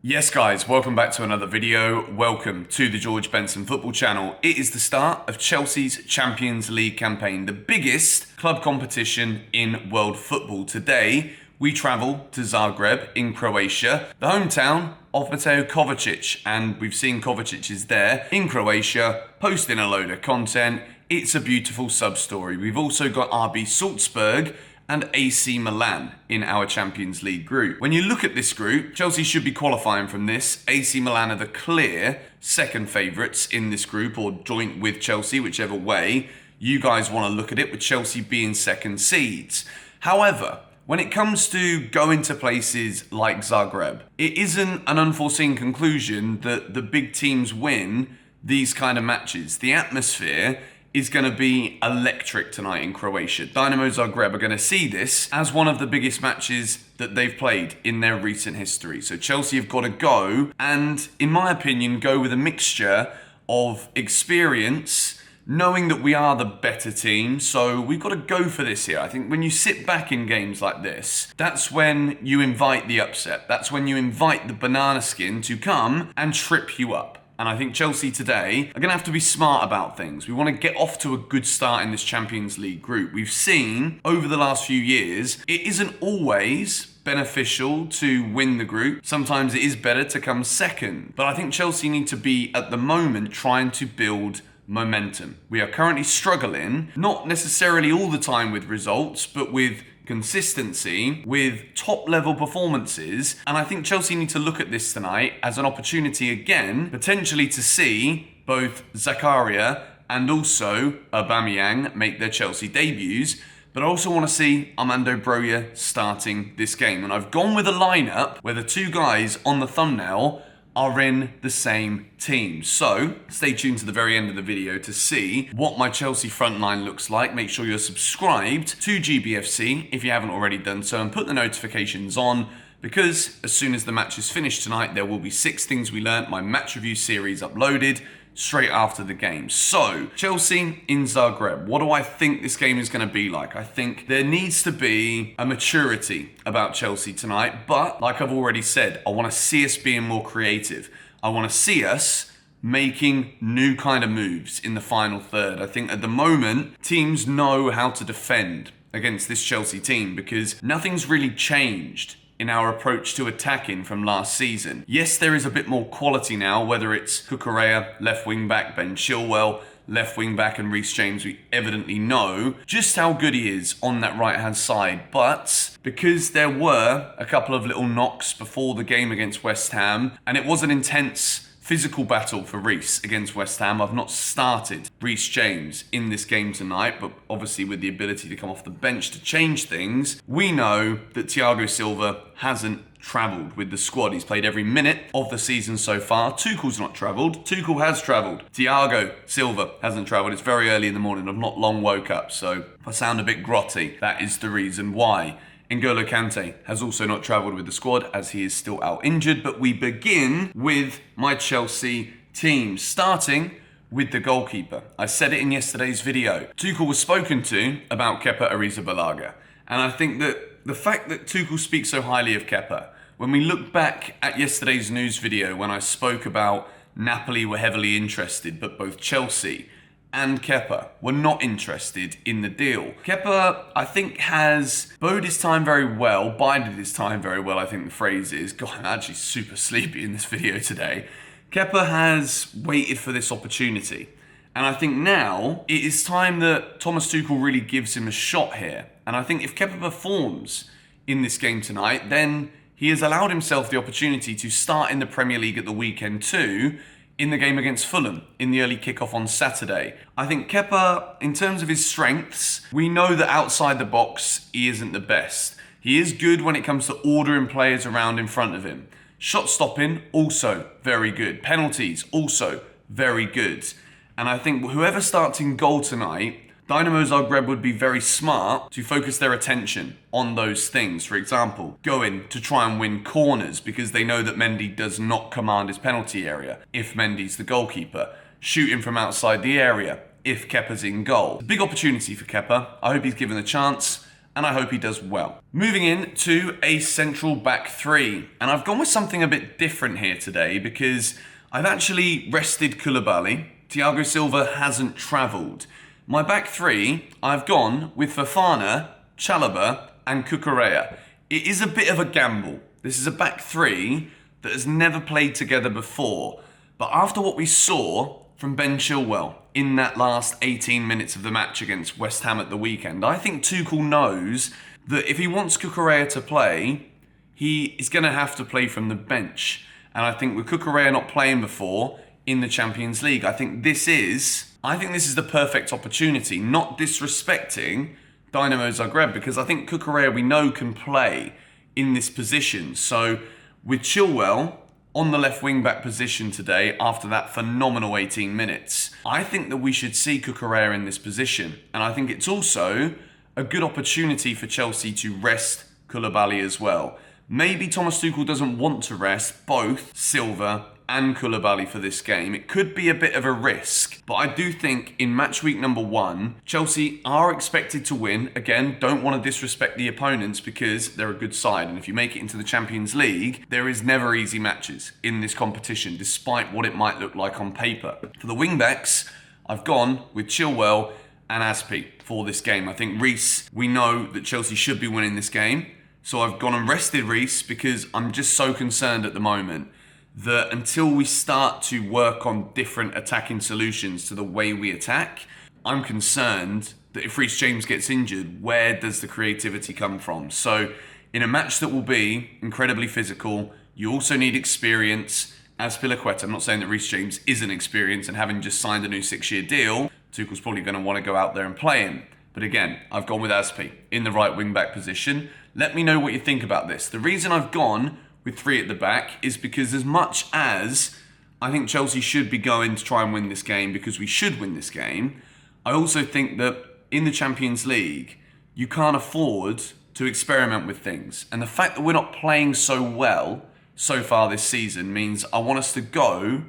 Yes guys, welcome back to another video. Welcome to the George Benson football channel. It is the start of Chelsea's Champions League campaign, the biggest club competition in world football. Today, we travel to Zagreb in Croatia, the hometown of Mateo Kovacic, and we've seen Kovacic is there in Croatia, posting a load of content. It's a beautiful sub-story. We've also got RB Salzburg and AC Milan in our Champions League group. When you look at this group, Chelsea should be qualifying from this. AC Milan are the clear second favourites in this group, or joint with Chelsea, whichever way you guys want to look at it, with Chelsea being second seeds. However, when it comes to going to places like Zagreb, it isn't an unforeseen conclusion that the big teams win these kind of matches. The atmosphere is going to be electric tonight in Croatia. Dinamo Zagreb are going to see this as one of the biggest matches that they've played in their recent history. So Chelsea have got to go and, in my opinion, go with a mixture of experience, knowing that we are the better team. So we've got to go for this here. I think when you sit back in games like this, that's when you invite the upset. That's when you invite the banana skin to come and trip you up. And I think Chelsea today are going to have to be smart about things. We want to get off to a good start in this Champions League group. We've seen over the last few years, it isn't always beneficial to win the group. Sometimes it is better to come second. But I think Chelsea need to be, at the moment, trying to build momentum. We are currently struggling, not necessarily all the time with results, but with consistency, with top level performances. And I think Chelsea need to look at this tonight as an opportunity again, potentially to see both Zakaria and also AUBAMEYAng make their Chelsea debuts. But I also want to see Armando Broja starting this game. And I've gone with a lineup where the two guys on the thumbnail are in the same team. So stay tuned to the very end of the video to see what my Chelsea front line looks like. Make sure you're subscribed to GBFC if you haven't already done so, and put the notifications on, because as soon as the match is finished tonight, there will be 6 Things We Learnt, my match review series, uploaded straight after the game. So, Chelsea in Zagreb. What do I think this game is going to be like? I think there needs to be a maturity about Chelsea tonight, but like I've already said, I want to see us being more creative. I want to see us making new kind of moves in the final third. I think at the moment, teams know how to defend against this Chelsea team because nothing's really changed in our approach to attacking from last season. Yes, there is a bit more quality now, whether it's Cucurella, left wing back, Ben Chilwell, left wing back, and Reece James. We evidently know just how good he is on that right hand side. But because there were a couple of little knocks before the game against West Ham, and it was an intense physical battle for Reece against West Ham, I've not started Reece James in this game tonight, but obviously with the ability to come off the bench to change things, we know that Thiago Silva hasn't travelled with the squad. He's played every minute of the season so far. Tuchel's not travelled. Tuchel has travelled. Thiago Silva hasn't travelled. It's very early in the morning. I've not long woke up, so if I sound a bit grotty, that is the reason why. N'Golo Kante has also not travelled with the squad as he is still out injured, but we begin with my Chelsea team, starting with the goalkeeper. I said it in yesterday's video. Tuchel was spoken to about Kepa Arrizabalaga, and I think that the fact that Tuchel speaks so highly of Kepa, when we look back at yesterday's news video when I spoke about Napoli were heavily interested, but both Chelsea and Kepa were not interested in the deal. Kepa, I think, has bided his time very well, I think the phrase is. God, I'm actually super sleepy in this video today. Kepa has waited for this opportunity. And I think now it is time that Thomas Tuchel really gives him a shot here. And I think if Kepa performs in this game tonight, then he has allowed himself the opportunity to start in the Premier League at the weekend too, in the game against Fulham, in the early kickoff on Saturday. I think Kepa, in terms of his strengths, we know that outside the box, he isn't the best. He is good when it comes to ordering players around in front of him. Shot stopping, also very good. Penalties, also very good. And I think whoever starts in goal tonight, Dinamo Zagreb would be very smart to focus their attention on those things. For example, going to try and win corners because they know that Mendy does not command his penalty area if Mendy's the goalkeeper. Shooting from outside the area if Kepa's in goal. Big opportunity for Kepa. I hope he's given a chance. and I hope he does well. Moving in to a central back three, and I've gone with something a bit different here today because I've actually rested Koulibaly. Thiago Silva hasn't travelled. My back three, I've gone with Fofana, Chalobah, and Cucurella. It is a bit of a gamble. This is a back three that has never played together before. But after what we saw from Ben Chilwell in that last 18 minutes of the match against West Ham at the weekend, I think Tuchel knows that if he wants Cucurella to play, he is going to have to play from the bench. And I think with Cucurella not playing before in the Champions League, I think this is the perfect opportunity, not disrespecting Dinamo Zagreb, because I think Cucurella we know can play in this position. So with Chilwell on the left wing back position today after that phenomenal 18 minutes, I think that we should see Cucurella in this position. And I think it's also a good opportunity for Chelsea to rest Koulibaly as well. Maybe Thomas Tuchel doesn't want to rest both Silva and Koulibaly for this game. It could be a bit of a risk, but I do think in match week number 1, Chelsea are expected to win. Again, don't want to disrespect the opponents because they're a good side, and if you make it into the Champions League, there is never easy matches in this competition, despite what it might look like on paper. For the wing-backs, I've gone with Chilwell and Aspi for this game. I think Reece, we know that Chelsea should be winning this game, so I've gone and rested Reece because I'm just so concerned at the moment that until we start to work on different attacking solutions to the way we attack, I'm concerned that if Reece James gets injured, where does the creativity come from? So in a match that will be incredibly physical, you also need experience. As Azpilicueta, I'm not saying that Reece James isn't experienced, and having just signed a new 6-year deal, Tuchel's probably going to want to go out there and play him. But again, I've gone with Aspi in the right wing-back position. Let me know what you think about this. The reason I've gone with 3 at the back is because as much as I think Chelsea should be going to try and win this game because we should win this game, I also think that in the Champions League, you can't afford to experiment with things. And the fact that we're not playing so well so far this season means I want us to go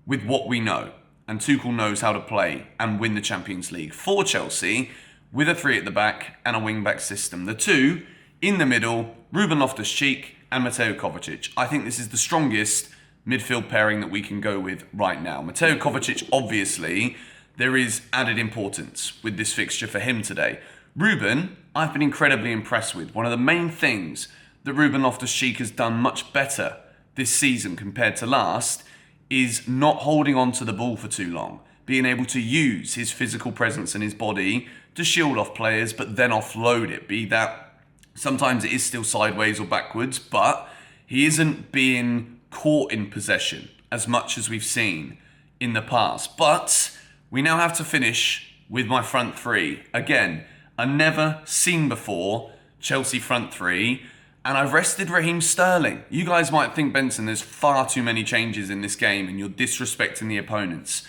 with what we know. And Tuchel knows how to play and win the Champions League for Chelsea with a 3 at the back and a wing-back system. The 2 in the middle, Ruben Loftus-Cheek and Mateo Kovacic. I think this is the strongest midfield pairing that we can go with right now. Mateo Kovacic, obviously, there is added importance with this fixture for him today. Ruben, I've been incredibly impressed with. One of the main things that Ruben Loftus-Cheek has done much better this season compared to last is not holding on to the ball for too long, being able to use his physical presence and his body to shield off players, but then offload it, be that sometimes it is still sideways or backwards, but he isn't being caught in possession as much as we've seen in the past. But we now have to finish with my front 3. Again, a never seen before Chelsea front 3, and I've rested Raheem Sterling. You guys might think, Benson, there's far too many changes in this game and you're disrespecting the opponents.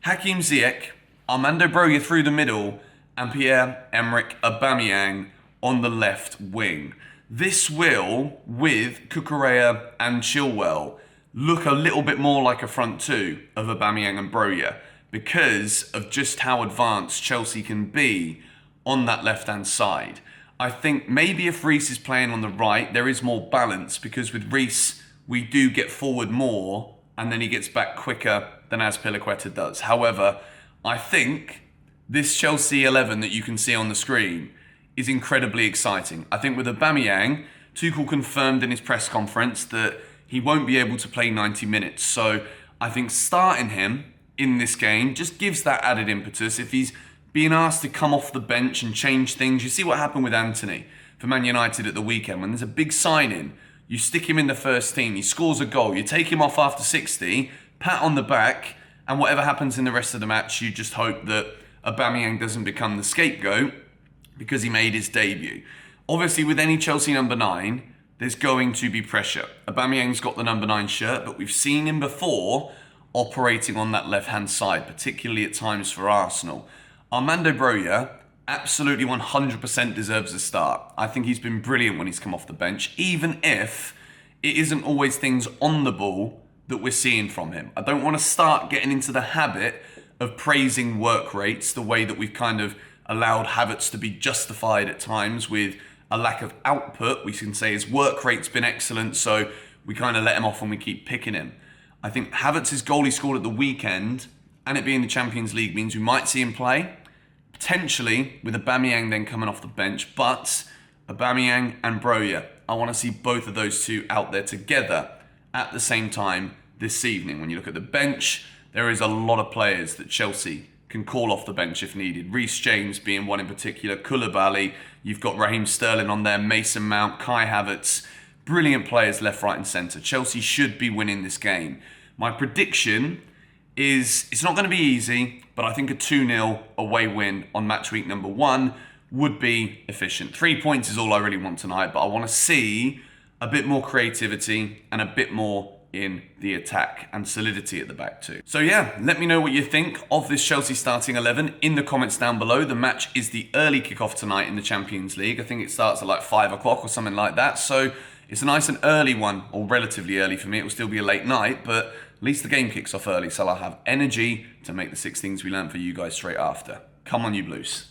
Hakim Ziyech, Armando Broja through the middle, and Pierre-Emerick Aubameyang on the left wing. This will, with Cucurella and Chilwell, look a little bit more like a front 2 of Aubameyang and Broja because of just how advanced Chelsea can be on that left-hand side. I think maybe if Reece is playing on the right, there is more balance because with Reece, we do get forward more and then he gets back quicker than Azpilicueta does. However, I think this Chelsea 11 that you can see on the screen is incredibly exciting. I think with Aubameyang, Tuchel confirmed in his press conference that he won't be able to play 90 minutes. So I think starting him in this game just gives that added impetus. If he's being asked to come off the bench and change things, you see what happened with Anthony for Man United at the weekend. When there's a big signing, you stick him in the first team, he scores a goal, you take him off after 60, pat on the back, and whatever happens in the rest of the match, you just hope that Aubameyang doesn't become the scapegoat because he made his debut. Obviously, with any Chelsea number 9, there's going to be pressure. Aubameyang's got the number 9 shirt, but we've seen him before operating on that left-hand side, particularly at times for Arsenal. Armando Broja absolutely 100% deserves a start. I think he's been brilliant when he's come off the bench, even if it isn't always things on the ball that we're seeing from him. I don't want to start getting into the habit of praising work rates the way that we've kind of allowed Havertz to be justified at times with a lack of output. We can say his work rate's been excellent, so we kind of let him off when we keep picking him. I think Havertz's goal he scored at the weekend, and it being the Champions League, means we might see him play, potentially with Aubameyang then coming off the bench, but Aubameyang and Broja, I want to see both of those two out there together at the same time this evening. When you look at the bench, there is a lot of players that Chelsea can call off the bench if needed. Reece James being one in particular, Koulibaly, you've got Raheem Sterling on there, Mason Mount, Kai Havertz, brilliant players left, right and centre. Chelsea should be winning this game. My prediction is it's not going to be easy, but I think a 2-0 away win on match week number 1 would be efficient. 3 points is all I really want tonight, but I want to see a bit more creativity and a bit more in the attack and solidity at the back too. So yeah, let me know what you think of this Chelsea starting 11 in the comments down below. The match is the early kickoff tonight in the Champions League. I think it starts at like 5 o'clock or something like that. So it's a nice and early one, or relatively early for me. It will still be a late night, but at least the game kicks off early, so I'll have energy to make the 6 things we learned for you guys straight after. Come on, you Blues.